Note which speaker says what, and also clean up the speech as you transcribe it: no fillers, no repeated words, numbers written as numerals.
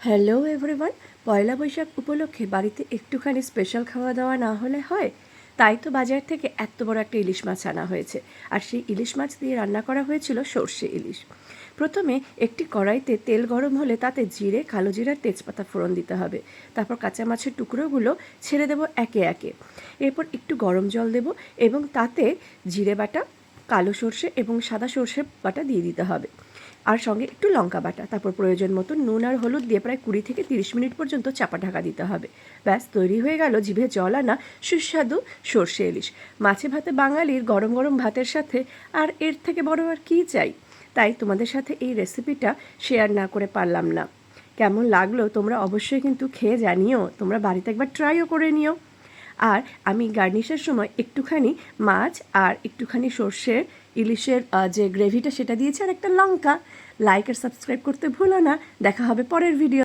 Speaker 1: Hello everyone. পয়লা বৈশাখ উপলক্ষে বাড়িতে একটুখানি স্পেশাল খাওয়া দাওয়া না হলে হয়? তাই তো বাজার থেকে এত বড় একটা ইলিশ মাছ আনা হয়েছে। আর সেই ইলিশ মাছ দিয়ে রান্না করা হয়েছিল সর্ষে ইলিশ। প্রথমে একটি কড়াইতে তেল গরম হলে তাতে জিরে, কালো জিরার তেজপাতা ফোড়ন দিতে হবে। তারপর কাঁচা মাছের টুকরোগুলো ছেড়ে দেবো একে একে। এরপর একটু গরম জল দেব এবং তাতে জিরে বাটা, কালো সর্ষে এবং সাদা সর্ষে বাটা দিয়ে দিতে হবে, আর সঙ্গে একটু লঙ্কা বাটা। তারপর প্রয়োজন মতো নুন আর হলুদ দিয়ে প্রায় 20 থেকে 30 মিনিট পর্যন্ত চাপা ঢাকা দিতে হবে। ব্যাস তৈরি হয়ে গেল জিভে জল আনা সুস্বাদু সর্ষে ইলিশ। মাছে ভাতে বাঙালির গরম গরম ভাতের সাথে আর এর থেকে বড় আর কী চাই। তাই তোমাদের সাথে এই রেসিপিটা শেয়ার না করে পারলাম না। কেমন লাগলো তোমরা অবশ্যই কিন্তু খেয়ে জানিও, তোমরা বাড়িতে একবার ট্রাইও করে নিও। আর আমি গার্নিশের সময় একটুখানি মাছ আর একটুখানি সর্ষের ইলিশের যে গ্রেভিটা সেটা দিয়েছি, আর একটা লঙ্কা। লাইক আর সাবস্ক্রাইব করতে ভুলো না। দেখা হবে পরের ভিডিও।